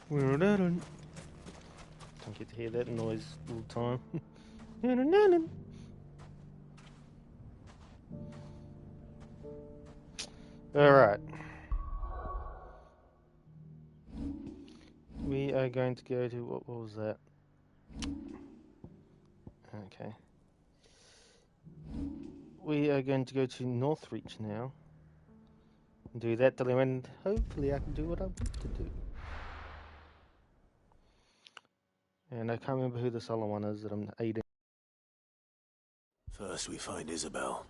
Don't get to hear that noise all the time. Alright. We are going to go to... What was that? Okay. We are going to go to Northreach now. Do that till and hopefully I can do what I want to do. And I can't remember who this other one is that I'm aiding. First we find Isabel.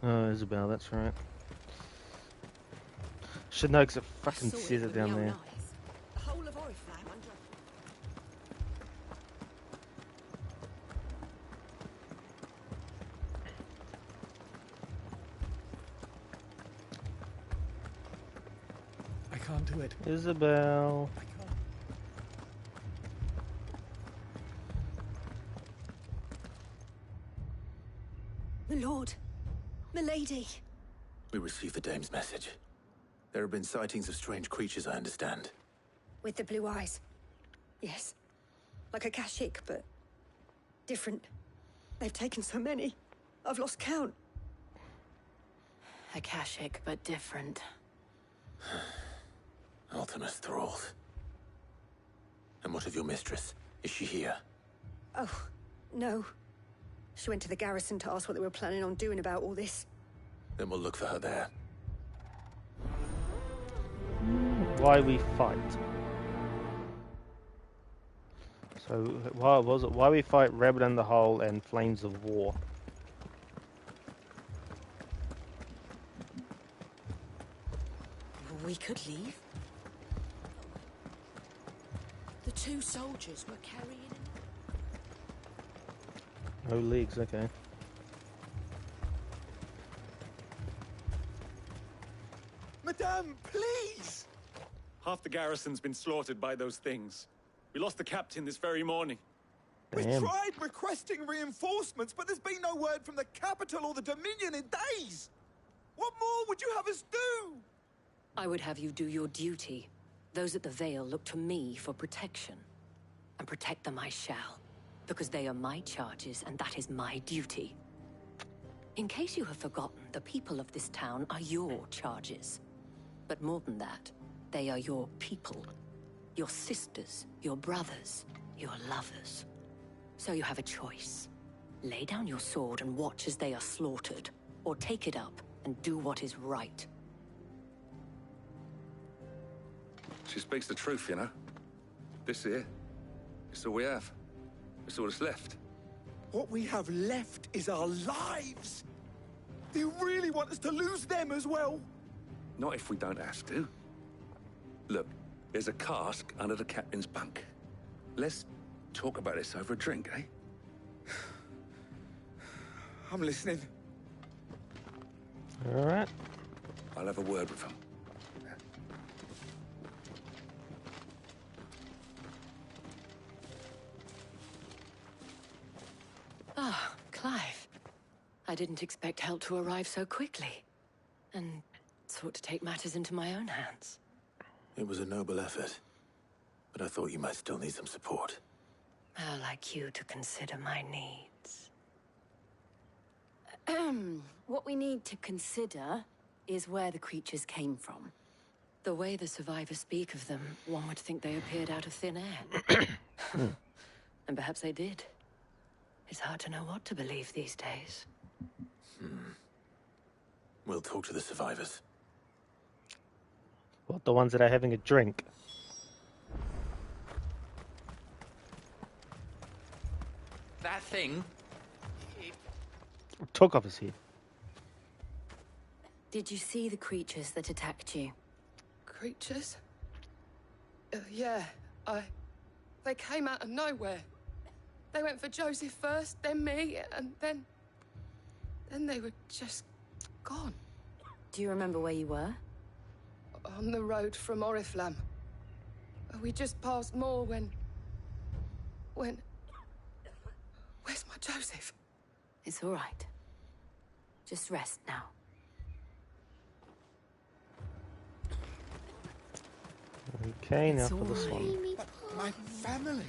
Oh, Isabel, that's right. Should know because it fucking says it down there. The whole of Oriflamme under... I can't do it. Isabel. I can't. My lord. Milady. We received the dame's message. There have been sightings of strange creatures, I understand. With the blue eyes. Yes. Like a Kashik, but different. They've taken so many. I've lost count. A Kashik, but different. Ultimus thralls. And what of your mistress? Is she here? Oh, no. She went to the garrison to ask what they were planning on doing about all this. Then we'll look for her there. Why we fight. So, what was it? Why we fight Rabbit in the Hole and Flames of War. We could leave. The two soldiers were carrying... No legs, okay. Madame, please! Half the garrison's been slaughtered by those things. We lost the captain this very morning. We Damn. tried requesting reinforcements, but there's been no word from the capital or the Dominion in days! What more would you have us do? I would have you do your duty. Those at the Vale look to me for protection. And protect them I shall. Because they are my charges, and that is my duty. In case you have forgotten, the people of this town are your charges. But more than that, they are your people. Your sisters, your brothers, your lovers. So you have a choice. Lay down your sword and watch as they are slaughtered, or take it up and do what is right. She speaks the truth, you know. This here, it's all we have. It's all that's left. What we have left is our lives! Do you really want us to lose them as well? Not if we don't have to. Look, there's a cask under the captain's bunk. Let's talk about this over a drink, eh? I'm listening. Alright. I'll have a word with him. Ah, Clive. I didn't expect help to arrive so quickly. And sought to take matters into my own hands. It was a noble effort. But I thought you might still need some support. I'd like you to consider my needs. What we need to consider is where the creatures came from. The way the survivors speak of them, one would think they appeared out of thin air. And perhaps they did. It's hard to know what to believe these days. We'll talk to the survivors. What, the ones that are having a drink? That thing? Took off his head. Did you see the creatures that attacked you? Creatures? Yeah, they came out of nowhere. They went for Joseph first, then me, and then they were just gone. Do you remember where you were? On the road from Oriflamme. We just passed Moor when... Where's my Joseph? It's all right. Just rest now. Okay, now It's for this all one. But my family.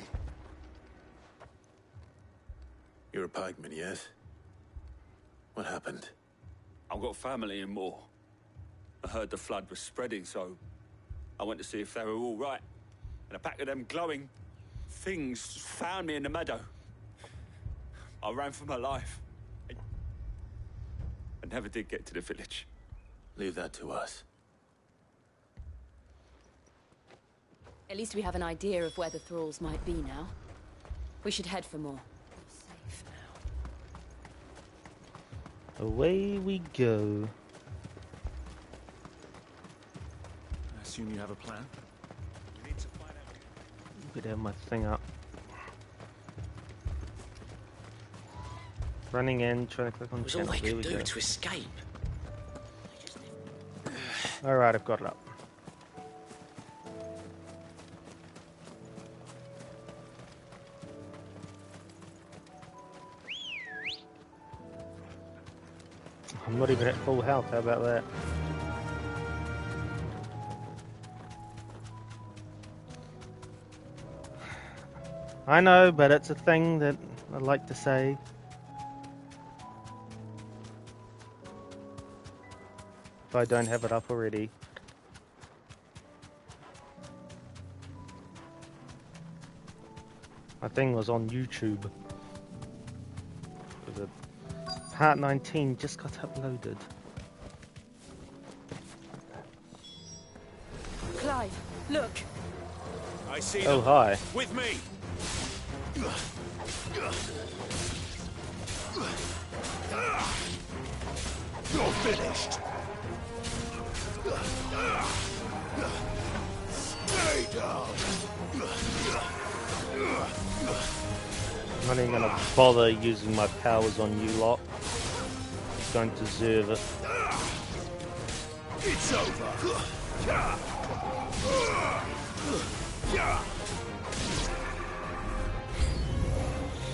You're a pikeman, yes? What happened? I've got family in Moor. I heard the flood was spreading, so I went to see if they were all right. And a pack of them glowing things found me in the meadow. I ran for my life. I never did get to the village. Leave that to us. At least we have an idea of where the thralls might be now. We should head for more. Safe now. Away we go. I assume you have a plan? We need to find out. Could have my thing up. Running in, trying to click on was all channel. they There we could do go. to escape. Alright, I've got it up. I'm not even at full health, how about that? I know, but it's a thing that I like to say. If I don't have it up already. My thing was on YouTube. It was Part 19 just got uploaded. Clive, look! I see Oh, them. hi. With me. You're finished. Stay down. I'm not even gonna bother using my powers on you lot. Don't deserve it. It's over.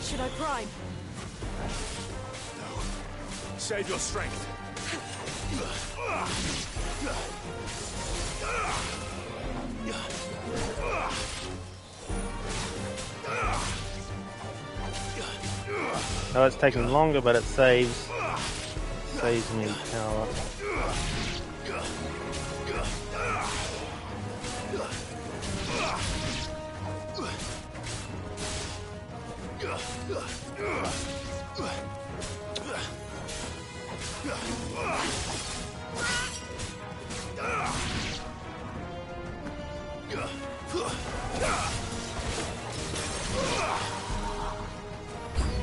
Should I prime? Save your strength. No, it's taking longer, but it saves me power.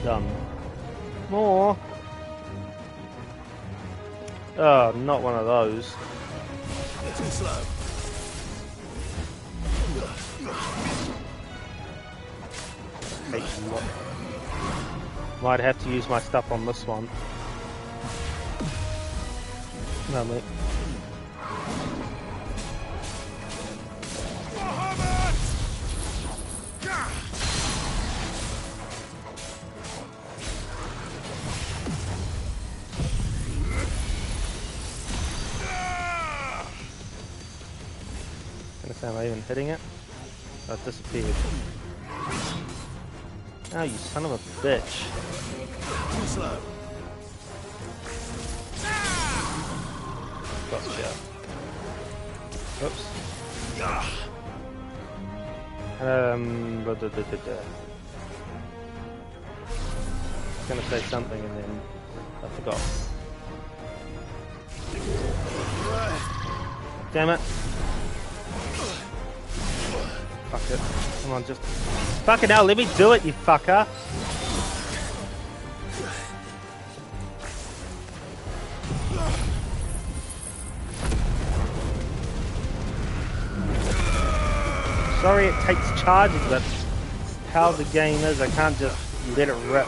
Done. More. Oh, not one of those. Too slow. Hate them lot. Might have to use my stuff on this one. No, mate. Am I even hitting it? Oh, it disappeared. Oh, you son of a bitch. Too slow. Gotcha. Oops. Blah, blah, blah, blah, blah. I was gonna say something and then I forgot. Damn it. Fuck it. Come on, just... Fucking hell, let me do it, you fucker! Sorry it takes charges, but how the game is, I can't just let it rip.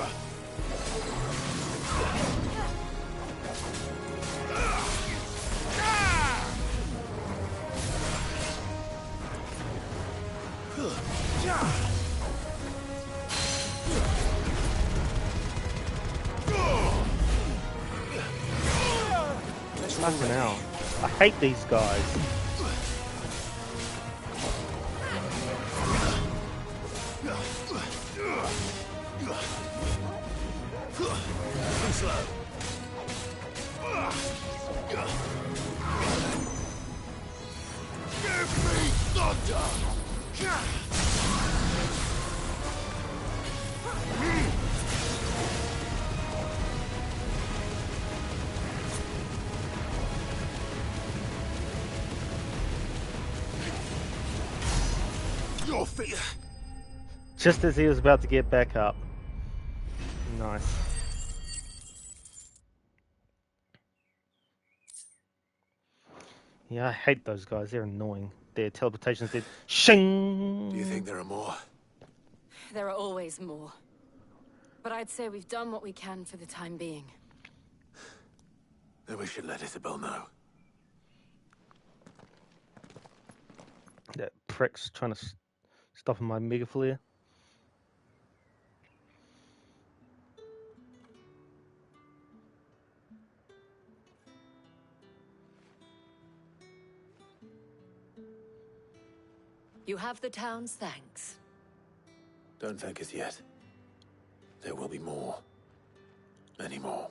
Fucking hell. I hate these guys. Your feet. Just as he was about to get back up. Nice. Yeah, I hate those guys. They're annoying. Their teleportations did shing. Do you think there are more? There are always more. But I'd say we've done what we can for the time being. Then we should let Isabel know. That prick's trying to stop my mega flare. You have the town's thanks. Don't thank us yet. There will be more. Many more.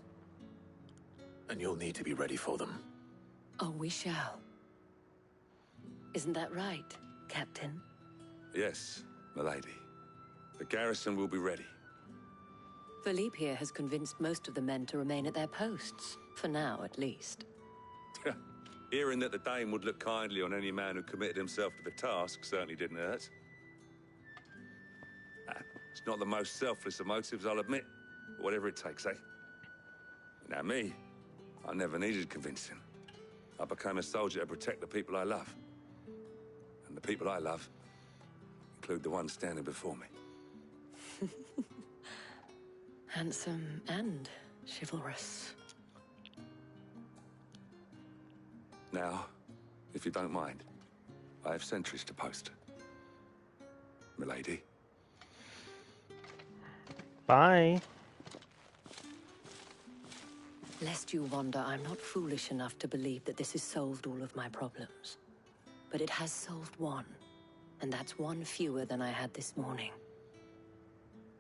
And you'll need to be ready for them. Oh, we shall. Isn't that right, Captain? Yes, milady. The garrison will be ready. Philippe here has convinced most of the men to remain at their posts. For now, at least. Hearing that the Dane would look kindly on any man who committed himself to the task certainly didn't hurt. It's not the most selfless of motives, I'll admit. But whatever it takes, eh? Now me, I never needed convincing. I became a soldier to protect the people I love. And the people I love include the ones standing before me. Handsome and chivalrous. Now, if you don't mind, I have sentries to post. Milady. Bye. Lest you wonder, I'm not foolish enough to believe that this has solved all of my problems. But it has solved one, and that's one fewer than I had this morning.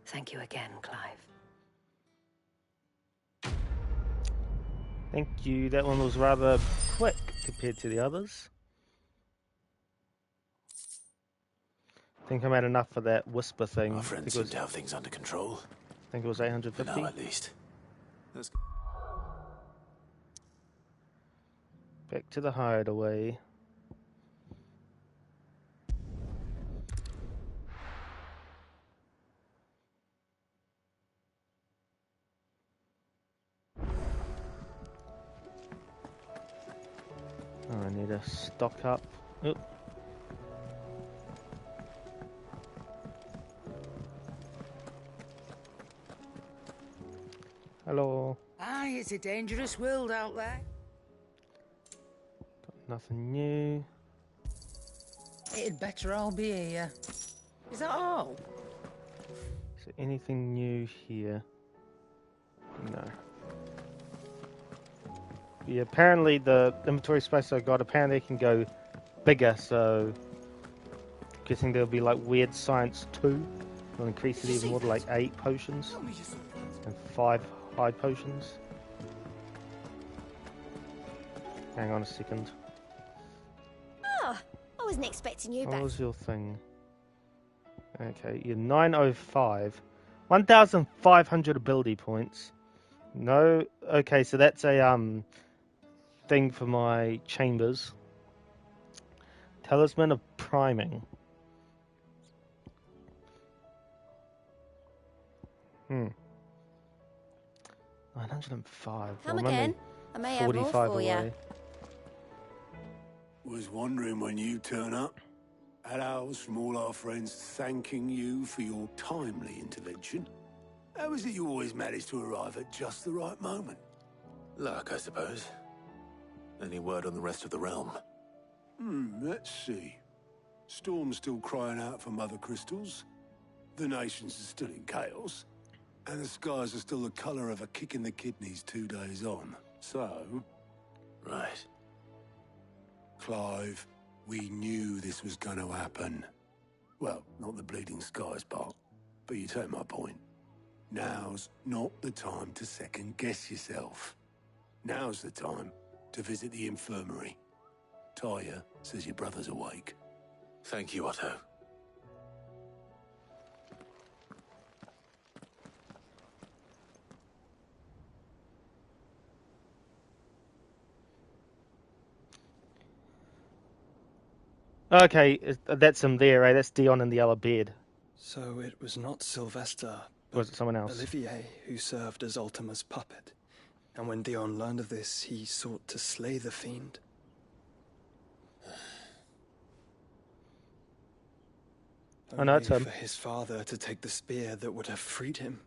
Thank you again, Clive. Thank you. That one was rather quick compared to the others. I think I'm at enough for that whisper thing. Our friends seem to have things under control. I think it was 850. For now, at least. Let's... Back to the hideaway. Oh, I need to stock up. Oop. Hello. Aye, it's a dangerous world out there. Got nothing new. It'd better all be here. Is that all? Is there anything new here? No. Yeah, apparently the inventory space I got, apparently it can go bigger, so guessing there'll be like weird science 2. It'll increase it even more to like 8 potions and 5 high potions. Hang on a second. Oh, I wasn't expecting you back. What was your thing? Okay, you're 905. 1,500 ability points. No, okay, so that's a thing for my chambers. Talisman of priming. 905. Come Well, again. I may have more 45 for you. away. Was wondering when you turn up. Had ours from all our friends thanking you for your timely intervention. How is it you always manage to arrive at just the right moment? Luck, I suppose. Any word on the rest of the realm? Let's see. Storm's still crying out for mother crystals. The nations are still in chaos. And the skies are still the colour of a kick in the kidneys 2 days on. So... Right. Clive, we knew this was going to happen. Well, not the bleeding skies part, but you take my point. Now's not the time to second-guess yourself. Now's the time to visit the infirmary. Taya says your brother's awake. Thank you, Otto. Okay, that's him there, right? That's Dion in the yellow bed. So it was not Sylvester, Or was it someone else? Olivier, who served as Ultima's puppet. And when Dion learned of this, he sought to slay the fiend. I know it's him. For his father to take the spear that would have freed him.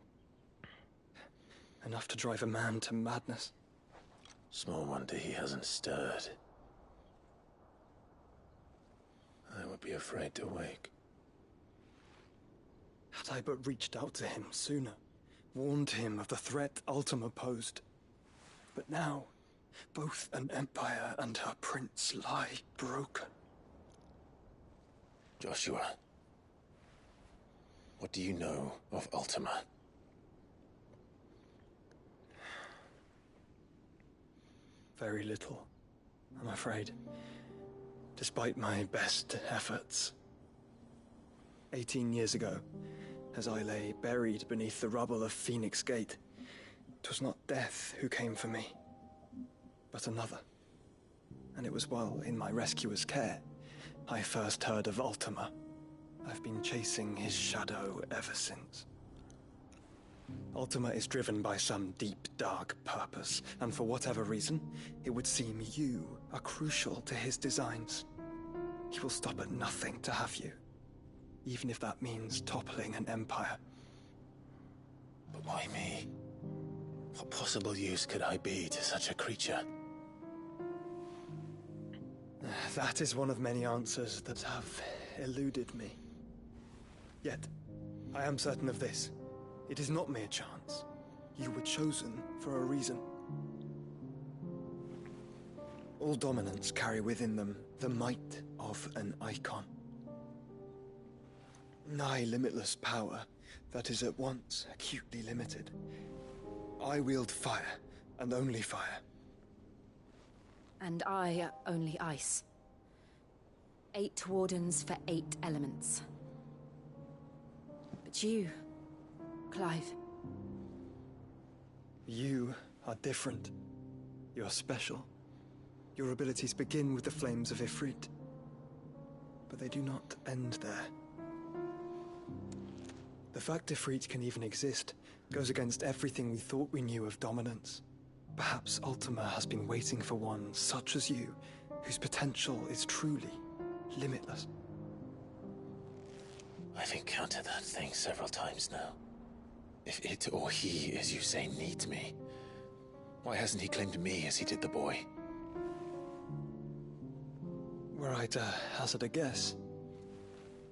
Enough to drive a man to madness. Small wonder he hasn't stirred. I would be afraid to wake. Had I but reached out to him sooner, warned him of the threat Ultima posed. But now, both an empire and her prince lie broken. Joshua, what do you know of Ultima? Very little, I'm afraid. Despite my best efforts. 18 years ago, as I lay buried beneath the rubble of Phoenix Gate, 'twas not death who came for me, but another. And it was while in my rescuer's care, I first heard of Ultima. I've been chasing his shadow ever since. Ultima is driven by some deep, dark purpose, and for whatever reason, it would seem you are crucial to his designs. He will stop at nothing to have you, even if that means toppling an empire. But why me? What possible use could I be to such a creature? That is one of many answers that have eluded me. Yet, I am certain of this. It is not mere chance. You were chosen for a reason. All dominants carry within them the might of an icon. Nigh limitless power that is at once acutely limited. I wield fire, and only fire. And I only ice. 8 wardens for 8 elements. But you, Clive. You are different. You're special. Your abilities begin with the flames of Ifrit. But they do not end there. The fact Ifrit can even exist goes against everything we thought we knew of dominance. Perhaps Ultima has been waiting for one such as you, whose potential is truly limitless. I've encountered that thing several times now. If it or he, as you say, needs me, why hasn't he claimed me as he did the boy? Were I to hazard a guess,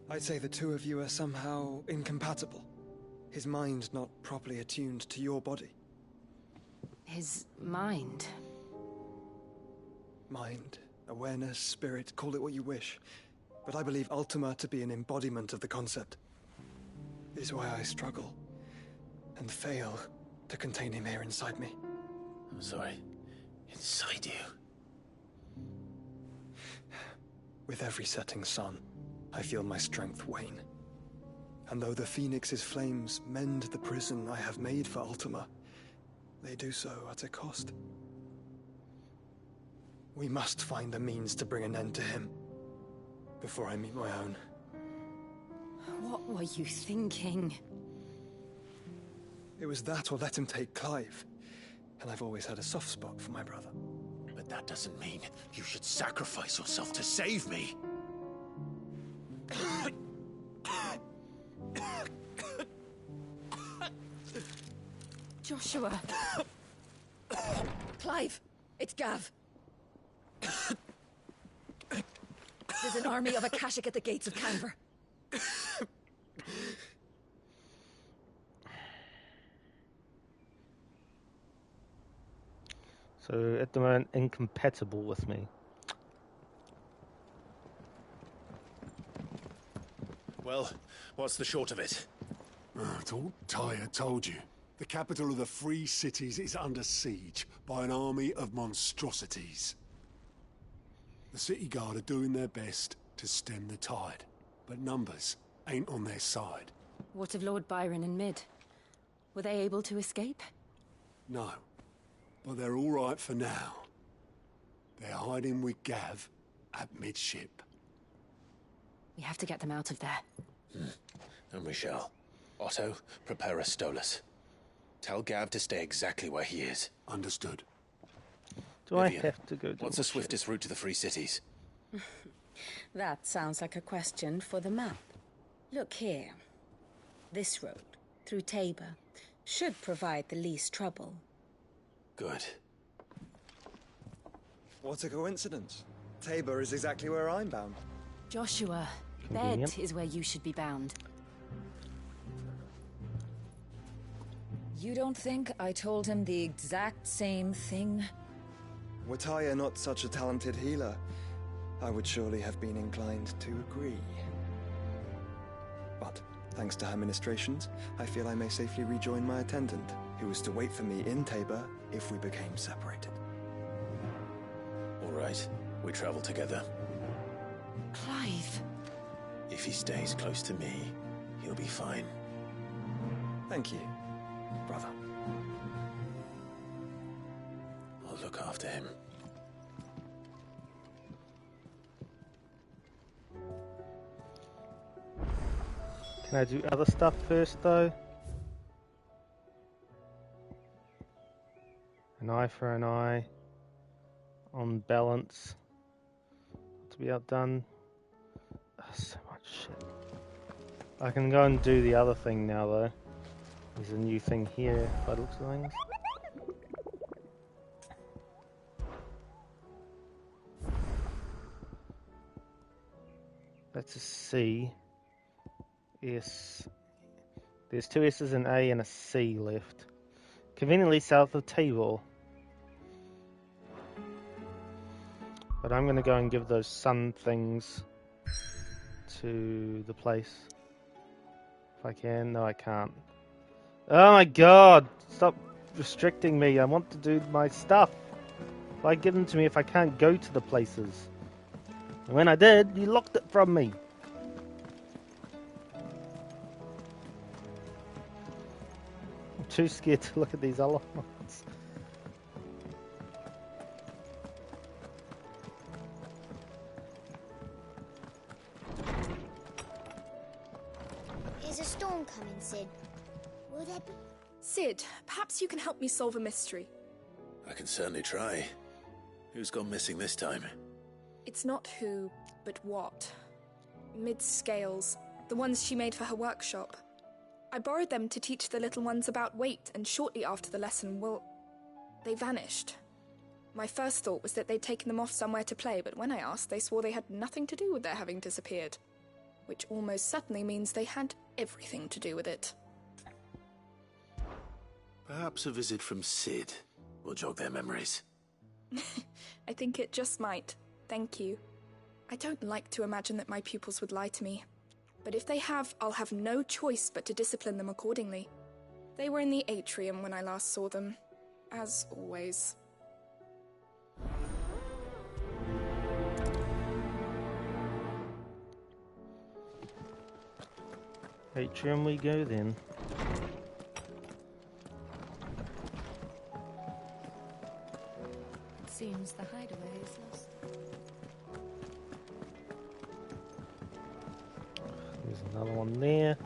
I'd say the two of you are somehow incompatible. His mind not properly attuned to your body. His mind? Mind, awareness, spirit, call it what you wish. But I believe Ultima to be an embodiment of the concept. It is why I struggle and fail to contain him here inside me. I'm sorry. Inside you? With every setting sun, I feel my strength wane. And though the Phoenix's flames mend the prison I have made for Ultima, they do so at a cost. We must find a means to bring an end to him before I meet my own. What were you thinking? It was that or let him take Clive. And I've always had a soft spot for my brother. But that doesn't mean you should sacrifice yourself to save me. Joshua. Clive, it's Gav. There's an army of Akashic at the gates of Canver. So at the moment, incompatible with me. Well, what's the short of it? All Tyre told you. The capital of the Free Cities is under siege by an army of monstrosities. The city guard are doing their best to stem the tide, but numbers ain't on their side. What of Lord Byron and Mid? Were they able to escape? No, but they're all right for now. They're hiding with Gav at midship. We have to get them out of there. And we shall. Otto, prepare a Stolas. Tell Gav to stay exactly where he is. Understood. Do Vivian, I have to go to what's the swiftest route to the Free Cities? That sounds like a question for the map. Look here. This road, through Tabor, should provide the least trouble. Good. What a coincidence. Tabor is exactly where I'm bound. Joshua, Convenient. Bed is where you should be bound. You don't think I told him the exact same thing? Were Taya not such a talented healer, I would surely have been inclined to agree. But, thanks to her ministrations, I feel I may safely rejoin my attendant, who was to wait for me in Tabor if we became separated. All right, we travel together. Clive. If he stays close to me, he'll be fine. Thank you, brother. I'll look after him. Can I do other stuff first, though? An eye for an eye. On balance. To be outdone. So much shit. I can go and do the other thing now, though. There's a new thing here, by the looks of things. That's a C. S. There's two S's, an A, and a C left. Conveniently south of Tabor. But I'm going to go and give those sun things to the place. If I can. No, I can't. Oh my god! Stop restricting me. I want to do my stuff. Why give them to me if I can't go to the places? And when I did, you locked it from me. I'm too scared to look at these other ones. Is a storm coming, Sid? Will there be... Sid, perhaps you can help me solve a mystery. I can certainly try. Who's gone missing this time? It's not who, but what. Mid's scales, the ones she made for her workshop. I borrowed them to teach the little ones about weight, and shortly after the lesson, well, they vanished. My first thought was that they'd taken them off somewhere to play, but when I asked, they swore they had nothing to do with their having disappeared. Which almost certainly means they had everything to do with it. Perhaps a visit from Sid will jog their memories. I think it just might. Thank you. I don't like to imagine that my pupils would lie to me. But if they have, I'll have no choice but to discipline them accordingly. They were in the atrium when I last saw them. As always. Atrium we go then. Seems the hideaway is lost. There's another one there.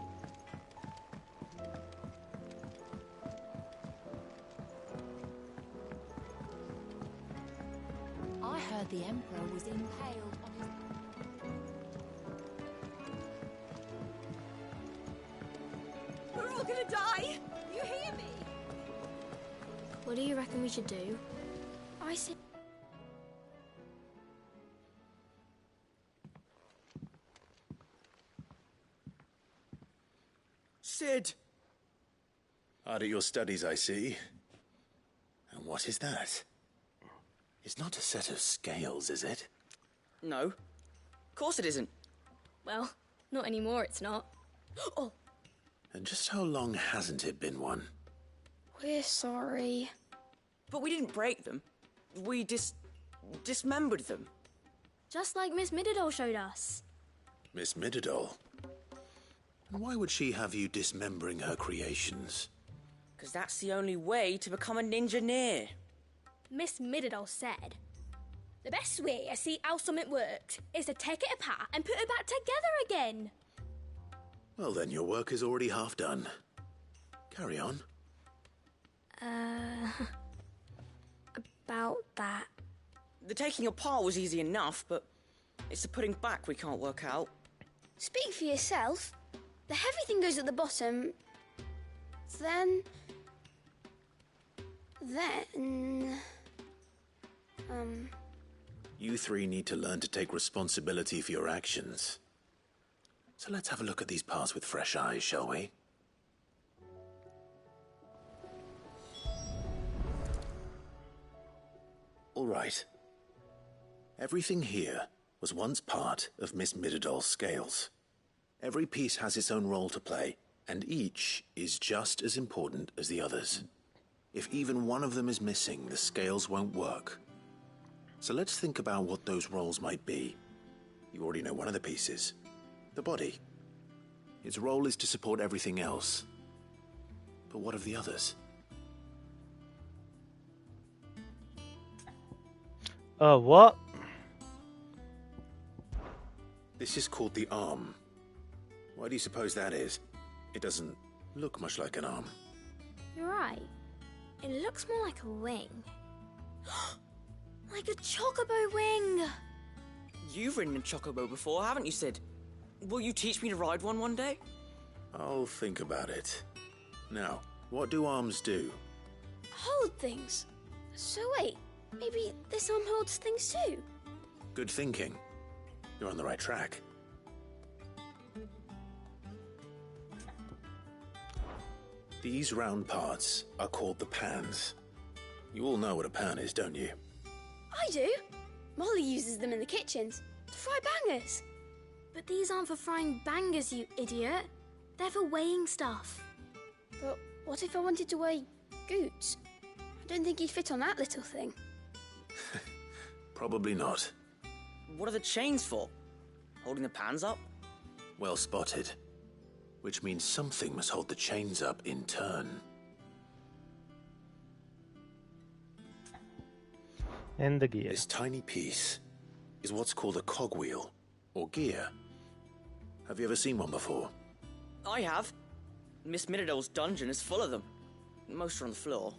I heard the Emperor was impaled on his... We're all gonna die! You hear me? What do you reckon we should do? I said... Sid! Hard at your studies, I see. And what is that? It's not a set of scales, is it? No. Of course it isn't. Well, not anymore, it's not. Oh! And just how long hasn't it been one? We're sorry. But we didn't break them. We dismembered them. Just like Miss Mididol showed us. Miss Mididol? And why would she have you dismembering her creations? Because that's the only way to become a ninja-neer. Miss Mididol said, the best way I see how something works is to take it apart and put it back together again. Well then, your work is already half done. Carry on. About that. The taking apart was easy enough, but it's the putting back we can't work out. Speak for yourself. The heavy thing goes at the bottom. Then... You three need to learn to take responsibility for your actions. So let's have a look at these parts with fresh eyes, shall we? All right. Everything here was once part of Miss Mididol's scales. Every piece has its own role to play, and each is just as important as the others. If even one of them is missing, the scales won't work. So let's think about what those roles might be. You already know one of the pieces. The body. Its role is to support everything else. But what of the others? What? This is called the arm. Why do you suppose that is? It doesn't look much like an arm. You're right. It looks more like a wing. Like a chocobo wing! You've ridden a chocobo before, haven't you, Sid? Will you teach me to ride one day? I'll think about it. Now, what do arms do? Hold things. So wait, maybe this arm holds things too? Good thinking. You're on the right track. These round parts are called the pans. You all know what a pan is, don't you? I do. Molly uses them in the kitchens to fry bangers. But these aren't for frying bangers, you idiot. They're for weighing stuff. But what if I wanted to weigh Goots? I don't think he'd fit on that little thing. Probably not. What are the chains for? Holding the pans up? Well spotted. Which means something must hold the chains up in turn. And the gear. This tiny piece is what's called a cogwheel, or gear. Have you ever seen one before? I have. Miss Mididol's dungeon is full of them. Most are on the floor.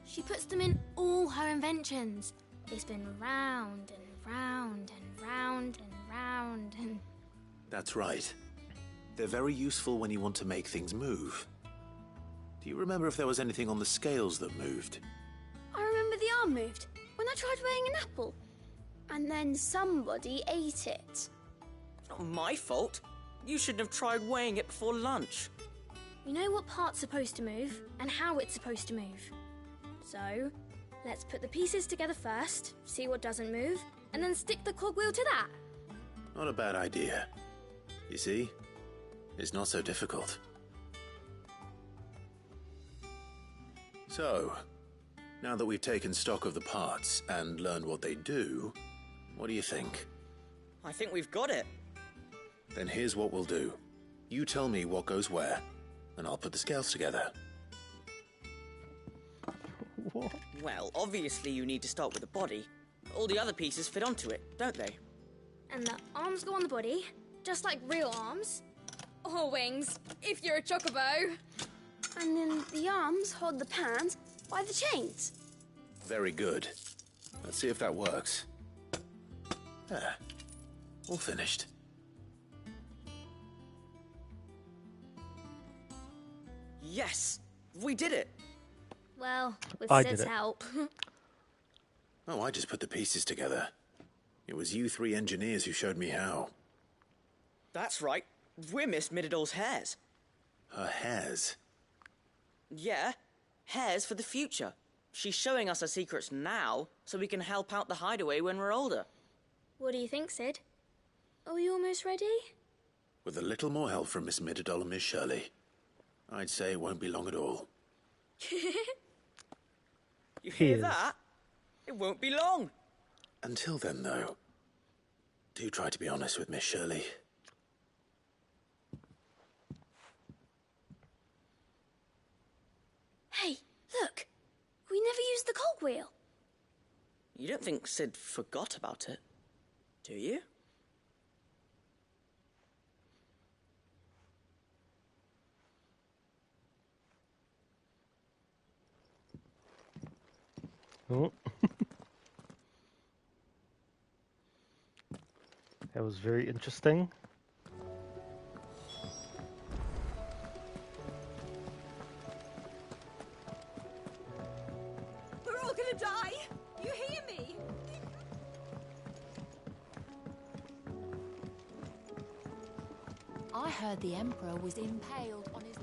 She puts them in all her inventions. They spin round and round and round and round and... That's right. They're very useful when you want to make things move. Do you remember if there was anything on the scales that moved? I remember the arm moved when I tried weighing an apple. And then somebody ate it. It's not my fault. You shouldn't have tried weighing it before lunch. We know what part's supposed to move and how it's supposed to move. So, let's put the pieces together first, see what doesn't move, and then stick the cogwheel to that. Not a bad idea. You see? It's not so difficult. So, now that we've taken stock of the parts and learned what they do, what do you think? I think we've got it. Then here's what we'll do. You tell me what goes where, and I'll put the scales together. What? Well, obviously you need to start with the body. All the other pieces fit onto it, don't they? And the arms go on the body, just like real arms. Or wings, if you're a chocobo. And then the arms hold the pans by the chains. Very good. Let's see if that works. There. All finished. Yes! We did it! Well, with I Sid's did it. help. Oh, I just put the pieces together. It was you three engineers who showed me how. That's right. We're Miss Mididol's hairs. Her hairs? Yeah, hairs for the future. She's showing us her secrets now, so we can help out the hideaway when we're older. What do you think, Sid? Are we almost ready? With a little more help from Miss Mididol and Miss Shirley, I'd say it won't be long at all. You hear Yes. that? It won't be long. Until then, though, Do try to be honest with Miss Shirley. Hey, look! We never used the cogwheel. You don't think Sid forgot about it, do you? Oh. That was very interesting. We're all gonna die! You hear me? I heard the Emperor was impaled on his...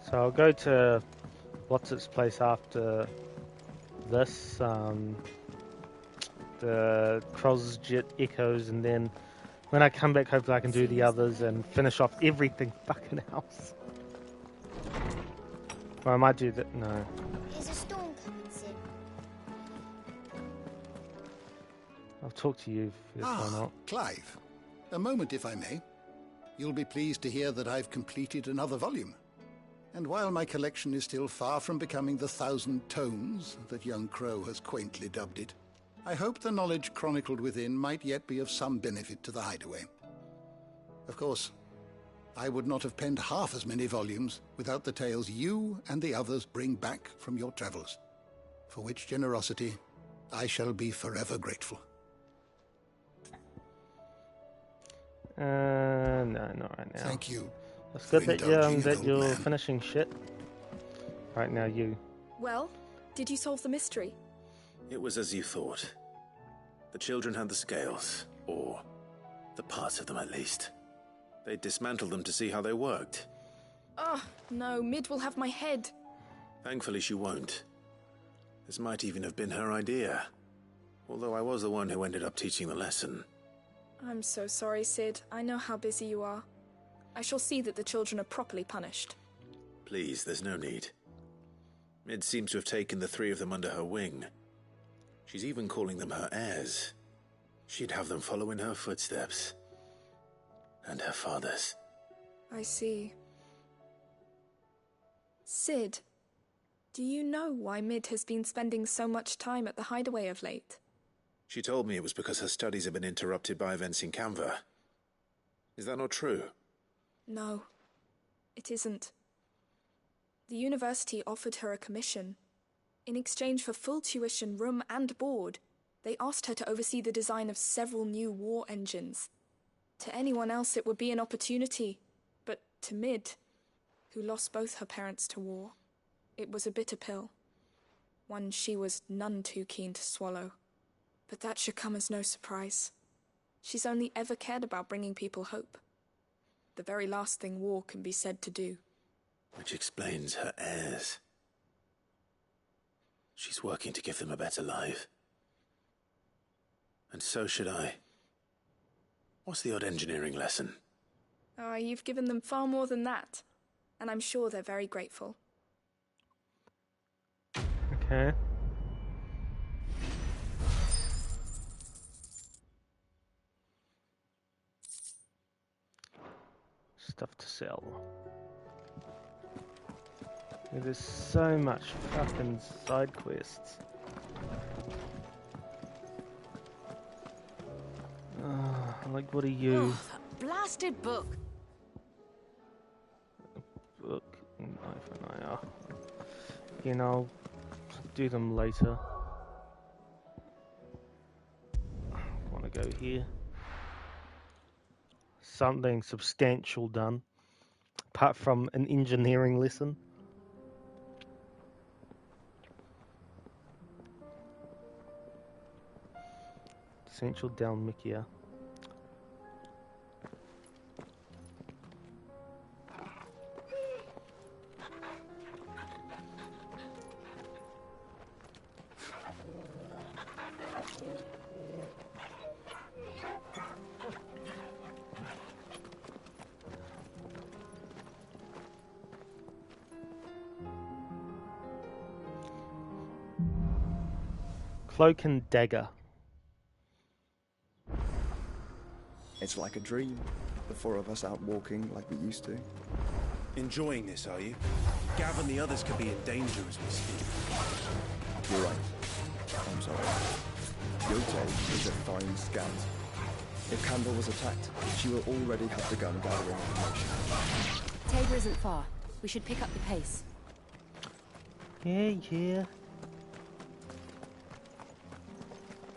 So I'll go to what's its place after this, the Crossjet Echoes, and then when I come back, hopefully I can do the others and finish off everything fucking else. Or I might do that. No. Is a storm coming, Sid? I'll talk to you first, why not? Clive. A moment, if I may. You'll be pleased to hear that I've completed another volume. And while my collection is still far from becoming the 1,000 tomes that young Crow has quaintly dubbed it, I hope the knowledge chronicled within might yet be of some benefit to the Hideaway. Of course, I would not have penned half as many volumes without the tales you and the others bring back from your travels, for which generosity I shall be forever grateful. No, not right now. Thank you. It's for good that indulging an old you're man. finishing shit. Right now, you. Well, did you solve the mystery? It was as you thought. The children had the scales, or the parts of them at least. They dismantled them to see how they worked. Oh, no, Mid will have my head. Thankfully she won't. This might even have been her idea. Although I was the one who ended up teaching the lesson. I'm so sorry, Sid. I know how busy you are. I shall see that the children are properly punished. Please, there's no need. Mid seems to have taken the three of them under her wing. She's even calling them her heirs. She'd have them follow in her footsteps. And her father's. I see. Sid, do you know why Mid has been spending so much time at the Hideaway of late? She told me it was because her studies have been interrupted by events in Canva. Is that not true? No, it isn't. The university offered her a commission. In exchange for full tuition, room and board, they asked her to oversee the design of several new war engines. To anyone else it would be an opportunity, but to Mid, who lost both her parents to war, it was a bitter pill. One she was none too keen to swallow. But that should come as no surprise. She's only ever cared about bringing people hope. The very last thing war can be said to do. Which explains her heirs. She's working to give them a better life. And so should I. What's the odd engineering lesson? Ah, you've given them far more than that. And I'm sure they're very grateful. Okay. Stuff to sell. There's so much fucking side quests. Like, what are you? Oh, that blasted book. Book, knife and I are. Again, I'll do them later. I want to go here. Something substantial done, apart from an engineering lesson. Central Dalmikia. Cloak and dagger. It's like a dream. The four of us out walking like we used to. Enjoying this, are you? Gav and the others could be in danger as we speak. You're right. I'm sorry. Yote is a fine scout. If Campbell was attacked, she will already have begun gathering information. Tabor isn't far. We should pick up the pace. Yeah.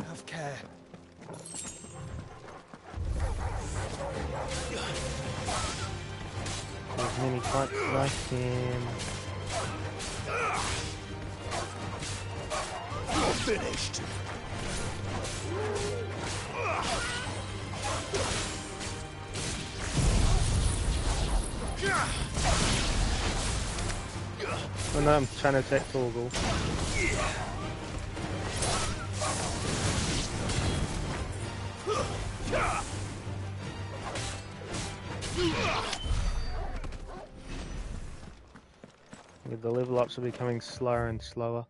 Have care. As many fights as I can. You're finished. Oh no, I'm trying to attack Torgal. The level ups are becoming slower and slower.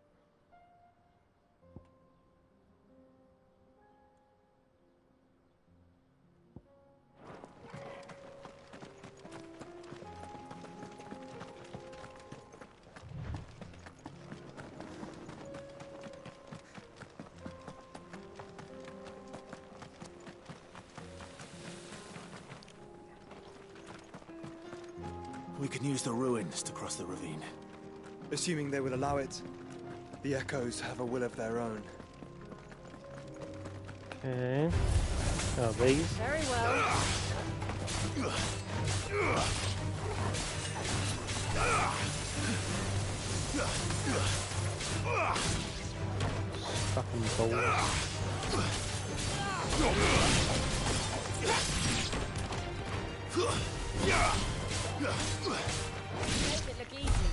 We can use the ruins to cross the ravine. Assuming they will allow it. The Echoes have a will of their own. Okay. Oh, these. Very well. Fucking balls. Make it look easy.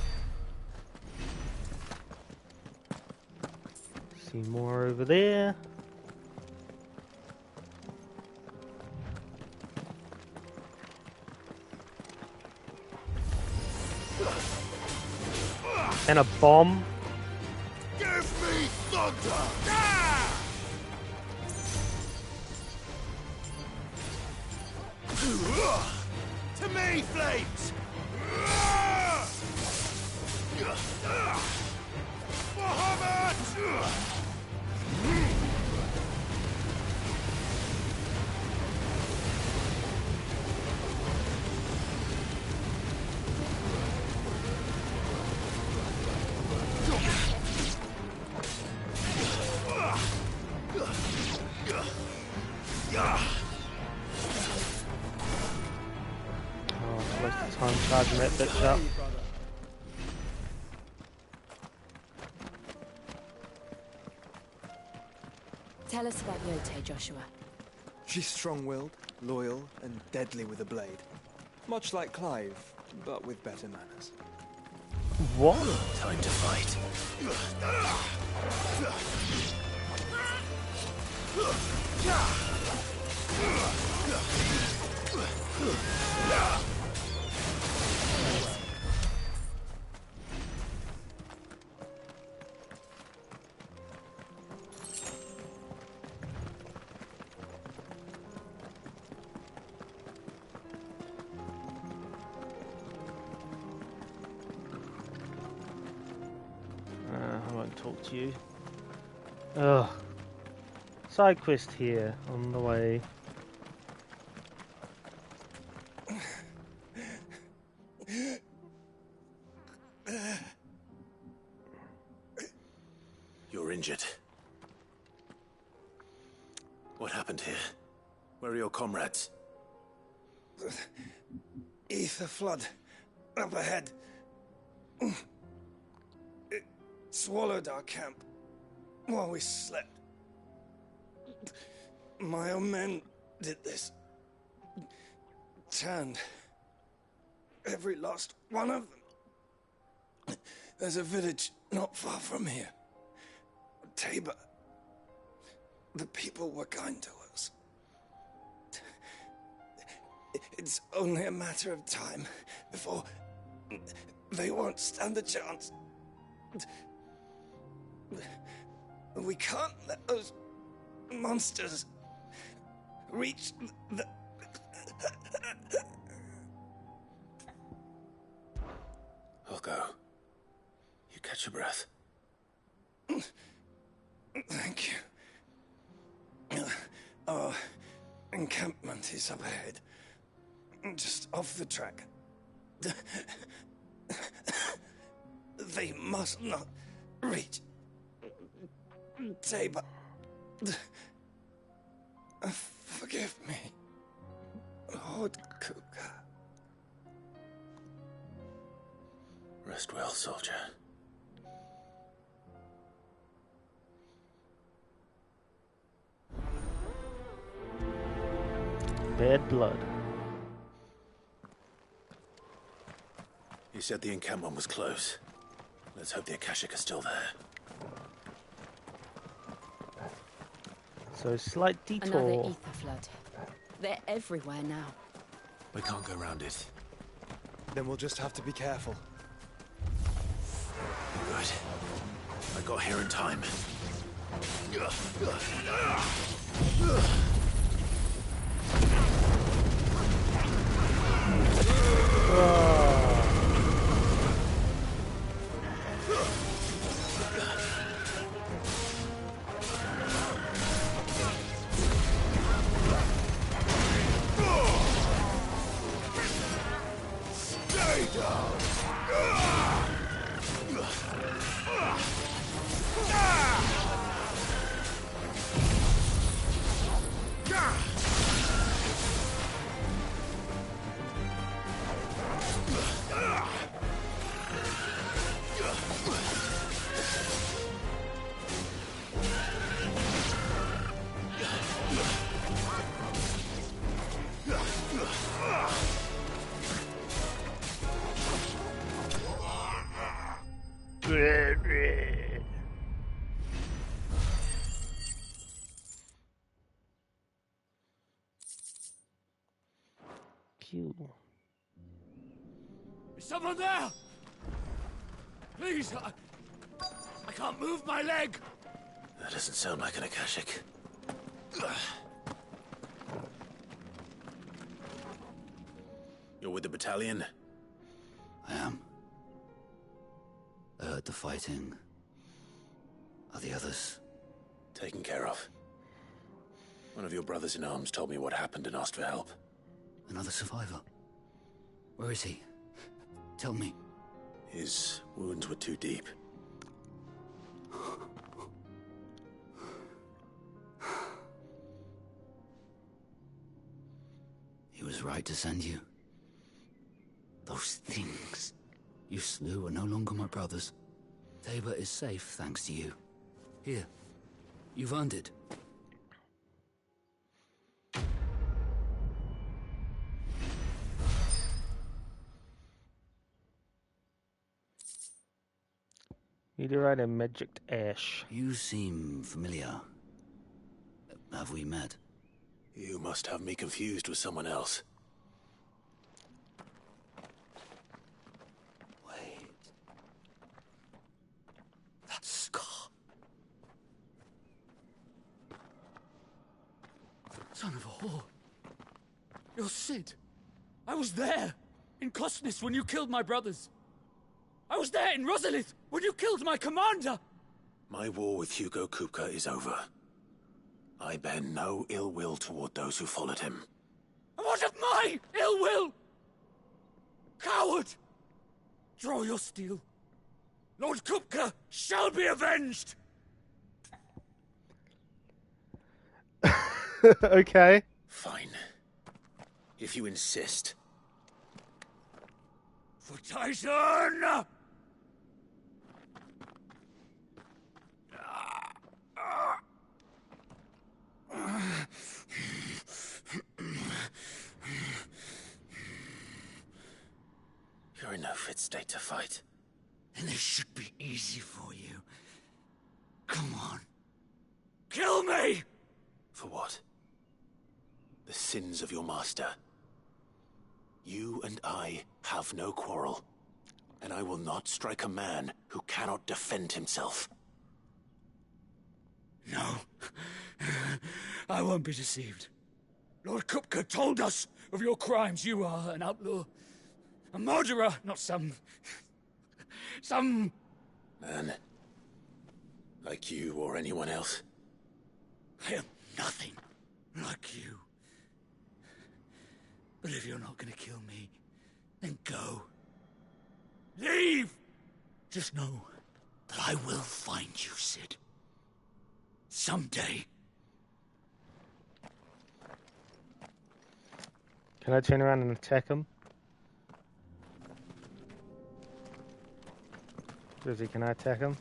See more over there. And a bomb. Give me thunder! To me, flames! Muhammad! Oh, it's waste of time charging that bitch up. Tell us about Yote, Joshua. She's strong-willed, loyal, and deadly with a blade. Much like Clive, but with better manners. What? Time to fight. I won't talk to you. Ugh. Side quest here on the way. You're injured. What happened here? Where are your comrades? Ether flood. Up ahead. It swallowed our camp while we slept. My own men did this. Turned. Every last one of them. There's a village not far from here. Tabor. The people were kind to us. It's only a matter of time before they won't stand a chance. We can't let those monsters reach the... I'll go. You catch your breath. Thank you. Our encampment is up ahead. Just off the track. They must not reach Tabor. Forgive me, Lord Kupka. Rest well, soldier. Bad blood. You said the encampment was close. Let's hope the Akashic are still there. So slight detour. Another ether flood. They're everywhere now. We can't go around it. Then we'll just have to be careful. Good. I got here in time. Stay down! Is someone there? Please, I can't move my leg. That doesn't sound like an Akashic. You're with the battalion? I am. I heard the fighting. Are the others? Taken care of. One of your brothers in arms told me what happened and asked for help. Another survivor? Where is he? Tell me. His wounds were too deep. He was right to send you. Those things you slew are no longer my brothers. Tabor is safe thanks to you. Here, you've earned it. Meteorite and magic ash. You seem familiar. Have we met? You must have me confused with someone else. Wait. That scar. Son of a whore. You're Sid. I was there, in Cosnes, when you killed my brothers. I was there in Rosalith when you killed my commander! My war with Hugo Kupka is over. I bear no ill will toward those who followed him. And what of my ill will? Coward! Draw your steel. Lord Kupka shall be avenged! Okay. Fine. If you insist. For Titan! You're in no fit state to fight. And this should be easy for you. Come on. Kill me! For what? The sins of your master. You and I have no quarrel, and I will not strike a man who cannot defend himself. No. I won't be deceived. Lord Kupka told us of your crimes. You are an outlaw. A murderer, not some... Man. Like you or anyone else. I am nothing like you. But if you're not gonna kill me, then go. Leave! Just know that I will find you, Sid. Someday. Can I turn around and attack him? Rizzy, can I attack him?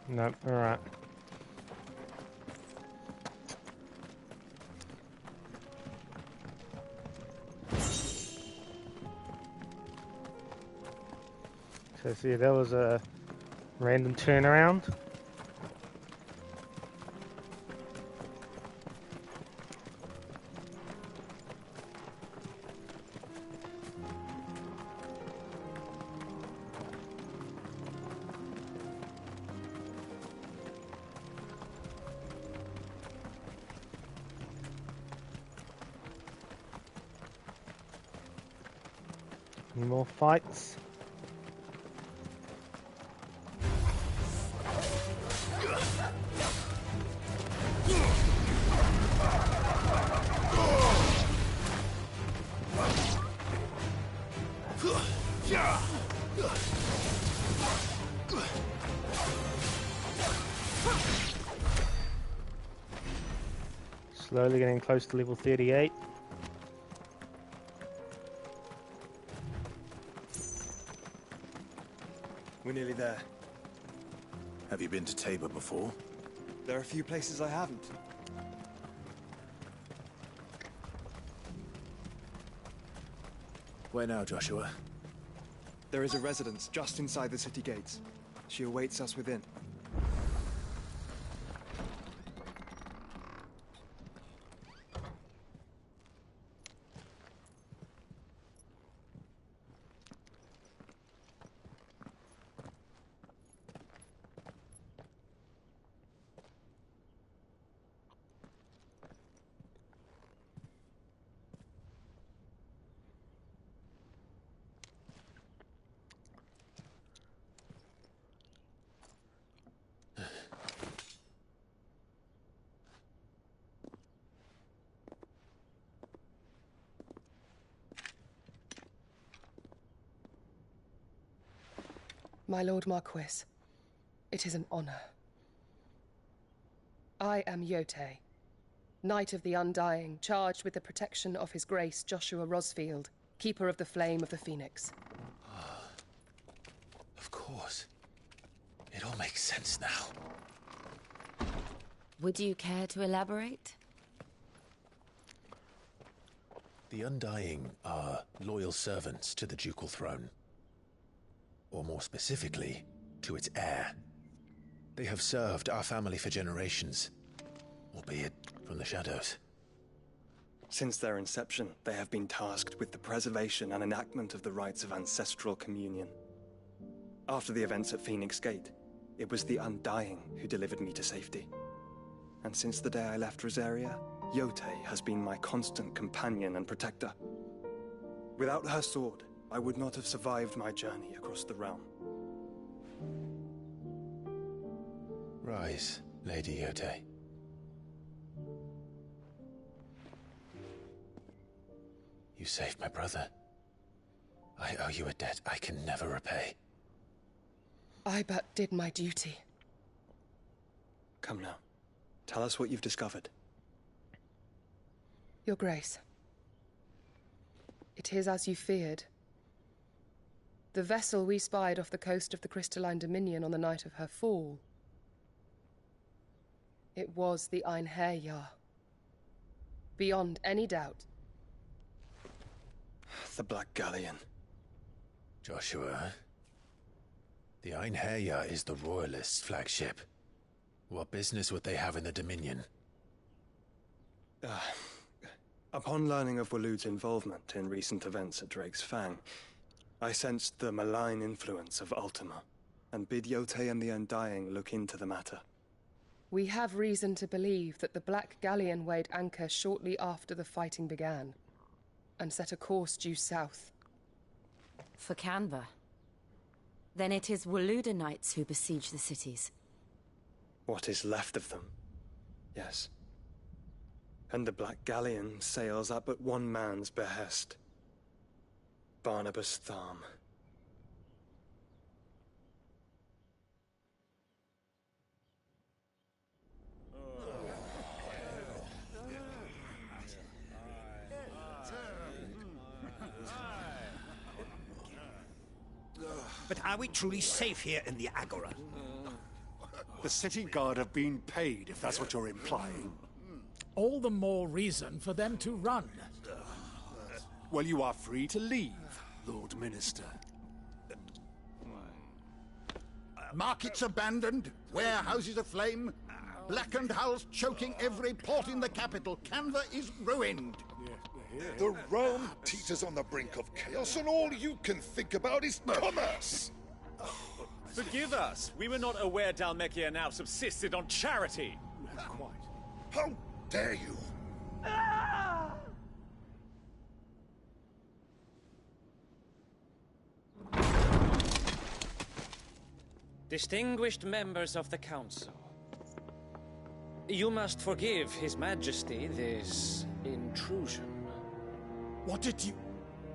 No, alright. So see, that was a random turnaround. Any more fights? Slowly getting close to level 38. We're nearly there. Have you been to Tabor before? There are a few places I haven't. Where now, Joshua? There is a residence just inside the city gates. She awaits us within. My Lord Marquis, it is an honor. I am Yote, Knight of the Undying, charged with the protection of His Grace Joshua Rosfield, Keeper of the Flame of the Phoenix. Of course. It all makes sense now. Would you care to elaborate? The Undying are loyal servants to the ducal throne. Or more specifically, to its heir. They have served our family for generations, albeit from the shadows. Since their inception, they have been tasked with the preservation and enactment of the rites of ancestral communion. After the events at Phoenix Gate, it was the Undying who delivered me to safety. And since the day I left Rosaria, Yote has been my constant companion and protector. Without her sword, I would not have survived my journey across the realm. Rise, Lady Yote. You saved my brother. I owe you a debt I can never repay. I but did my duty. Come now. Tell us what you've discovered. Your Grace. It is as you feared. The vessel we spied off the coast of the Crystalline Dominion on the night of her fall. It was the Einherjar. Beyond any doubt. The Black Galleon. Joshua, the Einherjar is the Royalists' flagship. What business would they have in the Dominion? Upon learning of Waloed's involvement in recent events at Drake's Fang, I sensed the malign influence of Ultima, and bid Yotei and the Undying look into the matter. We have reason to believe that the Black Galleon weighed anchor shortly after the fighting began, and set a course due south. For Canva. Then it is Waluda knights who besiege the cities. What is left of them, yes. And the Black Galleon sails at but one man's behest. Barnabas Tharm. But are we truly safe here in the Agora? The city guard have been paid, if that's what you're implying. All the more reason for them to run. Well, you are free to leave, Lord Minister. Markets abandoned, warehouses aflame, blackened hulls choking every port in the capital. Canva is ruined. The realm teeters on the brink of chaos, and all you can think about is commerce! Forgive us. We were not aware Dhalmekia now subsisted on charity. Quite. How dare you! Distinguished members of the Council, you must forgive His Majesty this intrusion.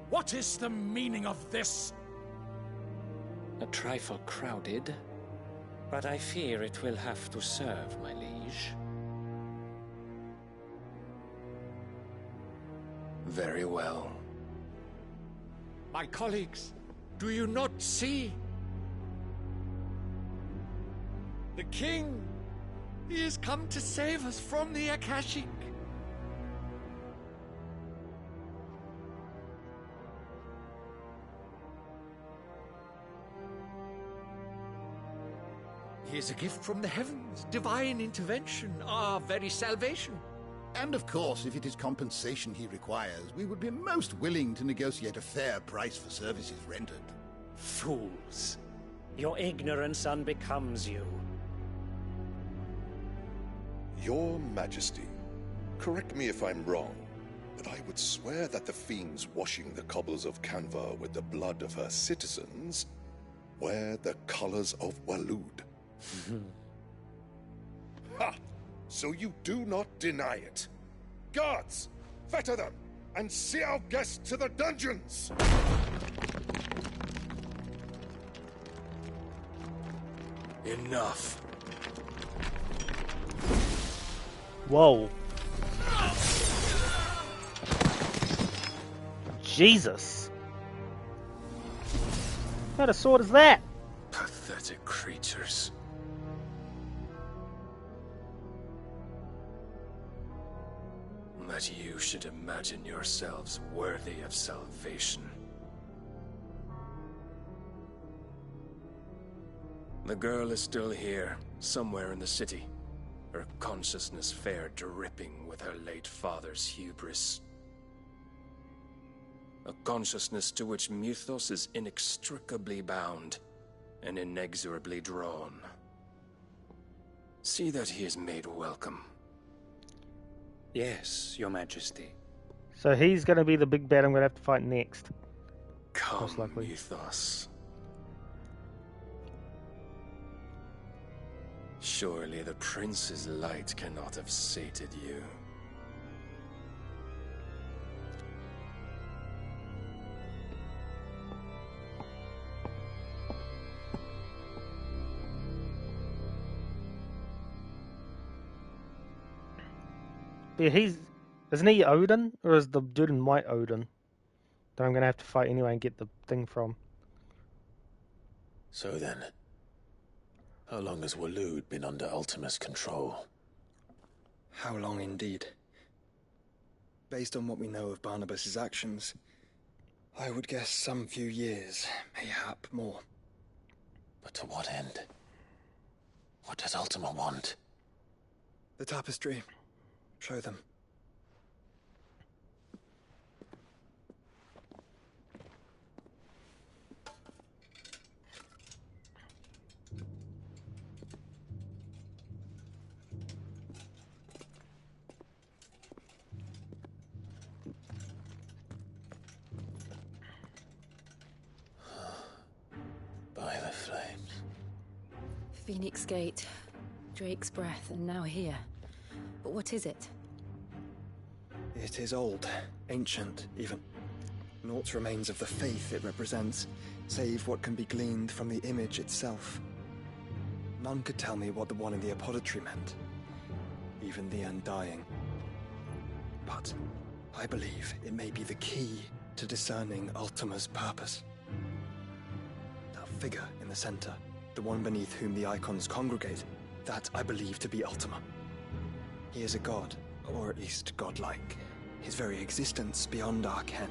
What is the meaning of this? A trifle crowded, but I fear it will have to serve, my liege. Very well. My colleagues, do you not see? The king! He has come to save us from the Akashic! He is a gift from the heavens, divine intervention, our very salvation. And of course, if it is compensation he requires, we would be most willing to negotiate a fair price for services rendered. Fools! Your ignorance unbecomes you. Your Majesty, correct me if I'm wrong, but I would swear that the fiends washing the cobbles of Canva with the blood of her citizens wear the colors of Walud. Ha! So you do not deny it. Guards, fetter them, and see our guests to the dungeons! Enough. Whoa. Jesus. What kind of sword is that? Pathetic creatures. That you should imagine yourselves worthy of salvation. The girl is still here, somewhere in the city. Her consciousness fair dripping with her late father's hubris. A consciousness to which Mythos is inextricably bound and inexorably drawn. See that he is made welcome. Yes, Your Majesty. So he's going to be the big bad I'm going to have to fight next. Come, most likely. Mythos. Surely the prince's light cannot have sated you. Yeah, isn't he Odin? Or is the dude in white Odin? That I'm going to have to fight anyway and get the thing from. So then, how long has Walud been under Ultima's control? How long indeed? Based on what we know of Barnabas's actions, I would guess some few years, mayhap more. But to what end? What does Ultima want? The tapestry. Show them. Phoenix Gate, Drake's Breath, and now here. But what is it? It is old, ancient, even. Naught remains of the faith it represents, save what can be gleaned from the image itself. None could tell me what the one in the apothecary meant, even the Undying. But I believe it may be the key to discerning Ultima's purpose. That figure in the center, the one beneath whom the icons congregate, that I believe to be Ultima. He is a god, or at least godlike, his very existence beyond our ken.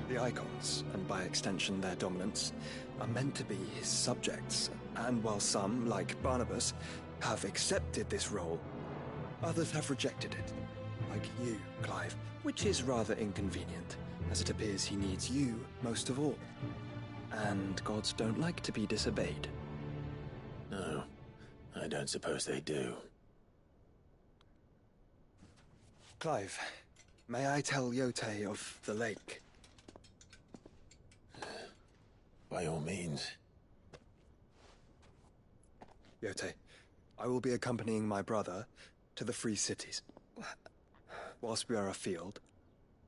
The icons, and by extension their dominants, are meant to be his subjects, and while some, like Barnabas, have accepted this role, others have rejected it, like you, Clive, which is rather inconvenient, as it appears he needs you most of all. And gods don't like to be disobeyed. No, I don't suppose they do. Clive, may I tell Yote of the lake? By all means. Yote, I will be accompanying my brother to the Free Cities. Whilst we are afield,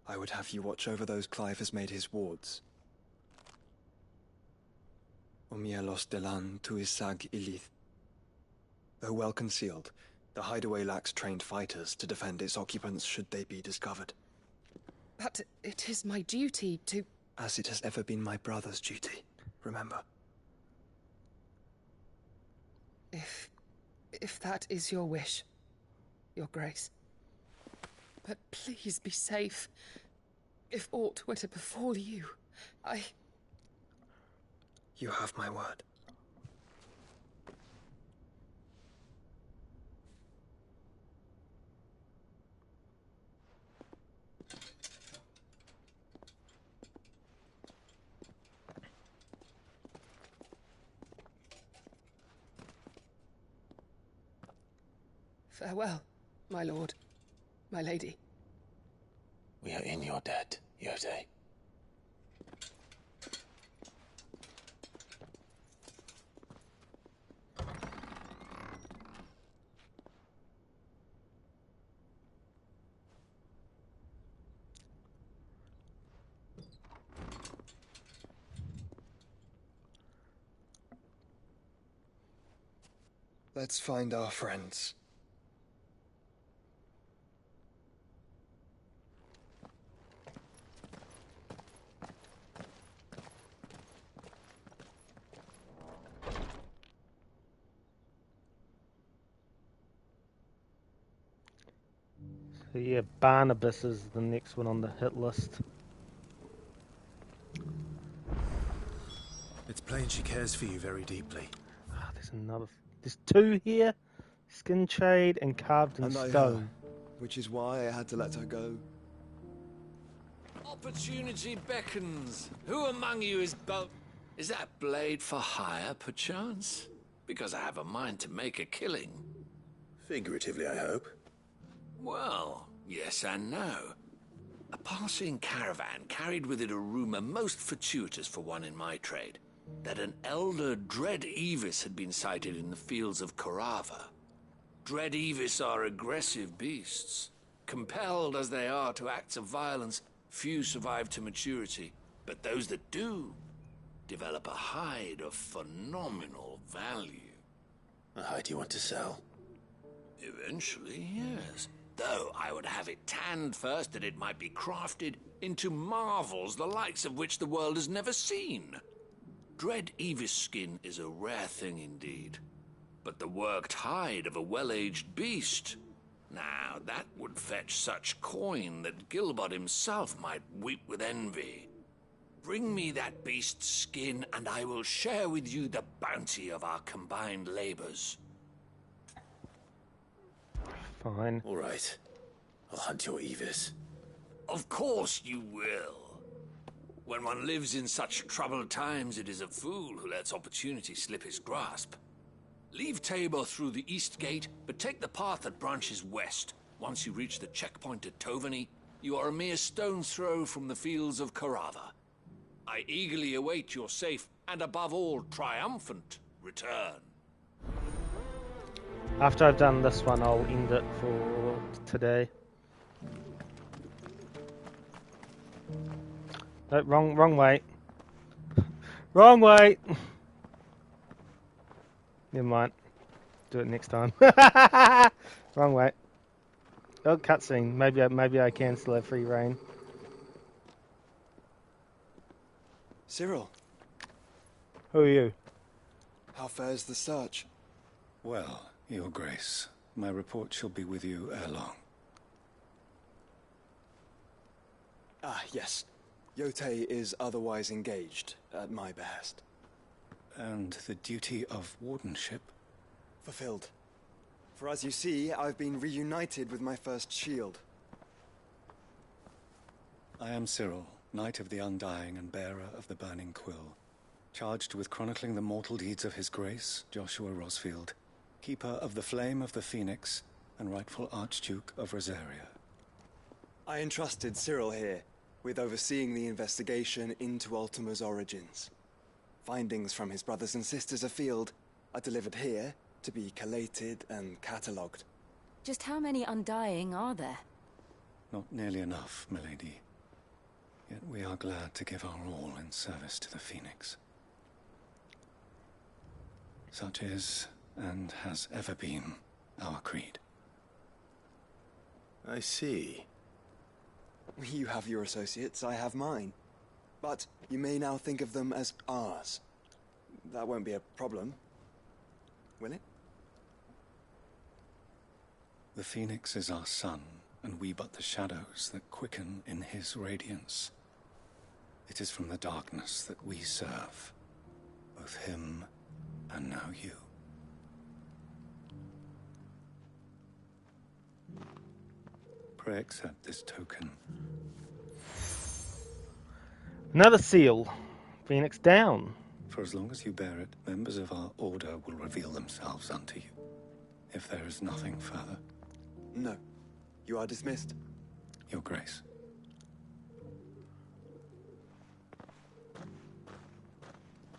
I would have you watch over those Clive has made his wards. Umielos delan tuisag ilith. Though well concealed, the hideaway lacks trained fighters to defend its occupants should they be discovered. But it is my duty to... As it has ever been my brother's duty, remember. If that is your wish, Your Grace. But please be safe. If aught were to befall you, You have my word. Farewell, my lord, my lady. We are in your debt, Yote. Let's find our friends. So yeah, Barnabas is the next one on the hit list. It's plain she cares for you very deeply. Ah, there's two here. Skin trade and carved in And stone. Which is why I had to let her go. Opportunity beckons. Who among you is Is that blade for hire, perchance? Because I have a mind to make a killing. Figuratively, I hope. Well, yes and no. A passing caravan carried with it a rumor most fortuitous for one in my trade, that an elder Dread Evis had been sighted in the fields of Korava. Dread Evis are aggressive beasts. Compelled as they are to acts of violence, few survive to maturity, but those that do develop a hide of phenomenal value. A hide you want to sell? Eventually, yes. Though I would have it tanned first that it might be crafted into marvels the likes of which the world has never seen. Dread Evis skin is a rare thing indeed. But the worked hide of a well-aged beast, now that would fetch such coin that Gilbert himself might weep with envy. Bring me that beast's skin and I will share with you the bounty of our combined labors. Fine. All right. I'll hunt your Evis. Of course you will. When one lives in such troubled times, it is a fool who lets opportunity slip his grasp. Leave Tabor through the east gate, but take the path that branches west. Once you reach the checkpoint at Tovany, you are a mere stone's throw from the fields of Korava. I eagerly await your safe, and above all, triumphant return. After I've done this one, I'll end it for today. No, wrong way. Wrong way! Never mind. Do it next time. Wrong way. Oh, cutscene. Maybe I can still have free reign. Cyril. Who are you? How fares the search? Well, Your Grace, my report shall be with you ere long. Ah, yes. Yotei is otherwise engaged, at my behest. And the duty of wardenship? Fulfilled. For as you see, I've been reunited with my first shield. I am Cyril, Knight of the Undying and bearer of the Burning Quill, charged with chronicling the mortal deeds of His Grace, Joshua Rosfield, keeper of the Flame of the Phoenix and rightful Archduke of Rosaria. I entrusted Cyril here with overseeing the investigation into Ultima's origins. Findings from his brothers and sisters afield are delivered here to be collated and catalogued. Just how many Undying are there? Not nearly enough, milady. Yet we are glad to give our all in service to the Phoenix. Such is, and has ever been, our creed. I see. You have your associates, I have mine. But you may now think of them as ours. That won't be a problem, will it? The Phoenix is our sun, and we but the shadows that quicken in his radiance. It is from the darkness that we serve, both him and now you. Pray accept this token. Another seal. Phoenix down. For as long as you bear it, members of our order will reveal themselves unto you. If there is nothing further. No. You are dismissed. Your Grace.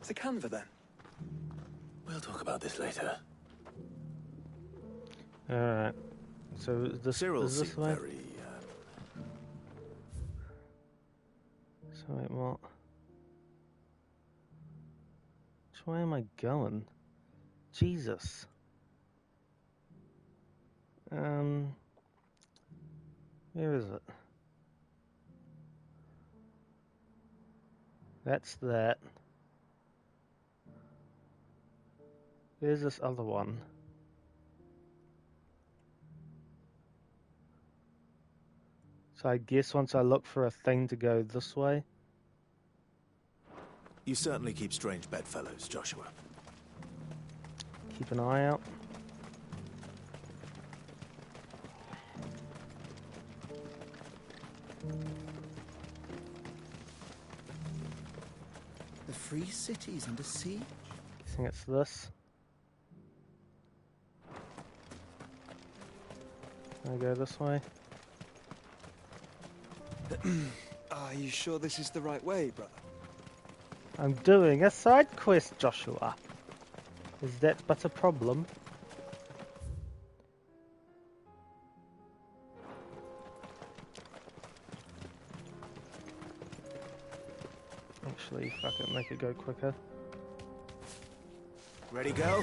To Canva, then. We'll talk about this later. Alright. So this Cyril is this seemed way? very... So wait, what? Which way am I going? Jesus. Where is it? That's that. Where's this other one? So I guess once I look for a thing to go this way. You certainly keep strange bedfellows, Joshua. Keep an eye out. The free city's under siege? Guessing it's this. Can I go this way? Are you sure this is the right way, brother? I'm doing a side quest, Joshua. Is that but a problem? Actually, fuck it, make it go quicker. Ready, go?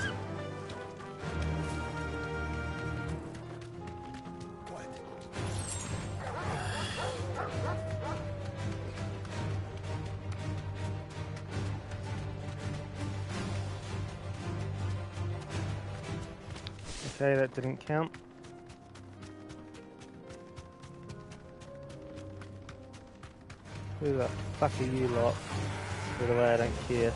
Okay, that didn't count. Who the fuck are you lot? By the way, I don't care.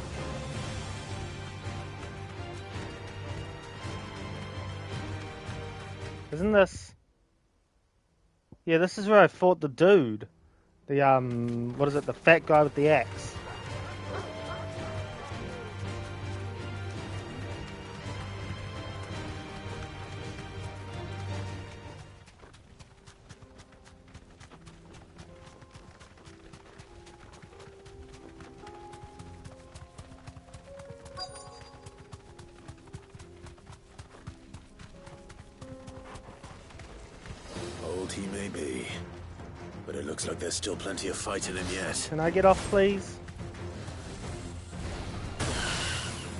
Isn't this... Yeah, this is where I fought the dude. The, what is it? The fat guy with the axe. he may be. But it looks like there's still plenty of fight in him yet. Can I get off, please?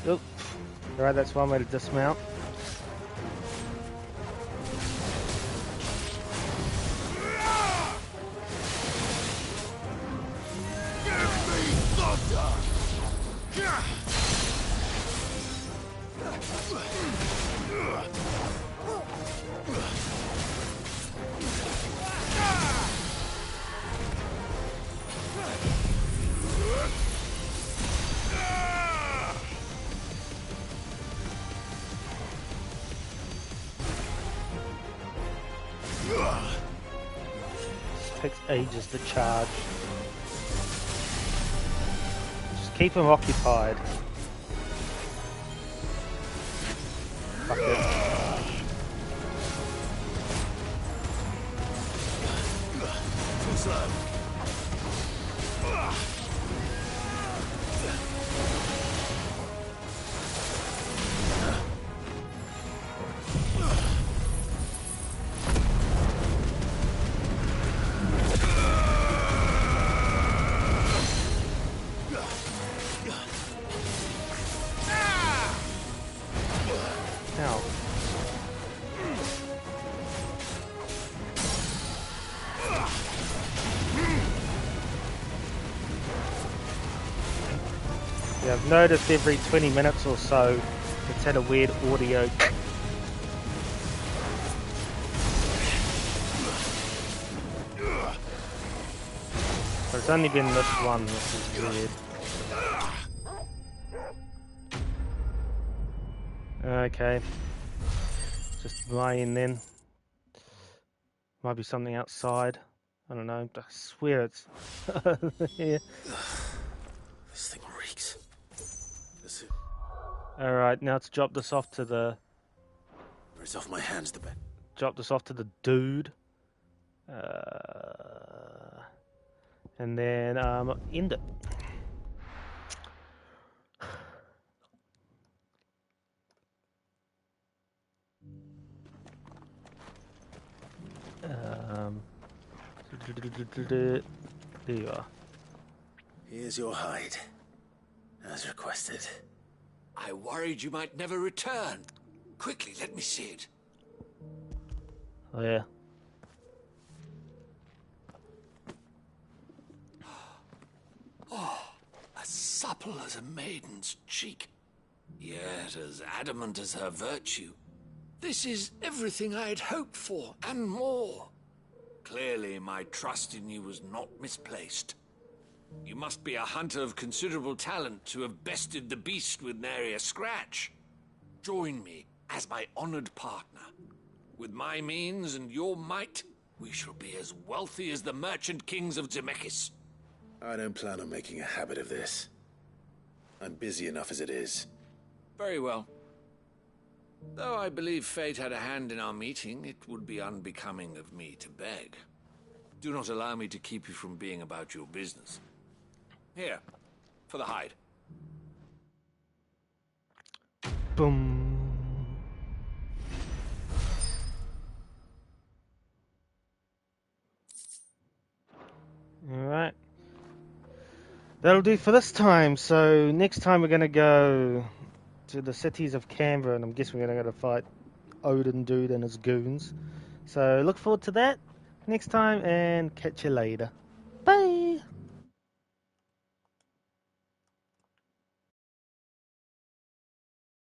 Oop. Alright, that's one way to dismount. Takes ages to charge. Just keep him occupied. Fuck it. Too slow. Yeah, I've noticed every 20 minutes or so it's had a weird audio. But it's only been this one, which is weird. Okay. Just lying then. Might be something outside. I don't know. I swear it's here. This thing reeks. Alright, now let's drop this off to the... It's off my hands, the bed. Drop this off to the dude. And then end it. There you are. Here's your hide, as requested. I worried you might never return. Quickly, let me see it. Oh yeah. Oh, as supple as a maiden's cheek, yet as adamant as her virtue. This is everything I had hoped for, and more. Clearly, my trust in you was not misplaced. You must be a hunter of considerable talent to have bested the beast with nary a scratch. Join me as my honored partner. With my means and your might, we shall be as wealthy as the merchant kings of Zemeckis. I don't plan on making a habit of this. I'm busy enough as it is. Very well. Though I believe fate had a hand in our meeting, it would be unbecoming of me to beg. Do not allow me to keep you from being about your business. Here, for the hide. Boom. Alright. That'll do for this time. So next time we're going to go to the cities of Canberra, and I'm guessing we're going to go to fight Odin Dude and his goons. So look forward to that next time, and catch you later.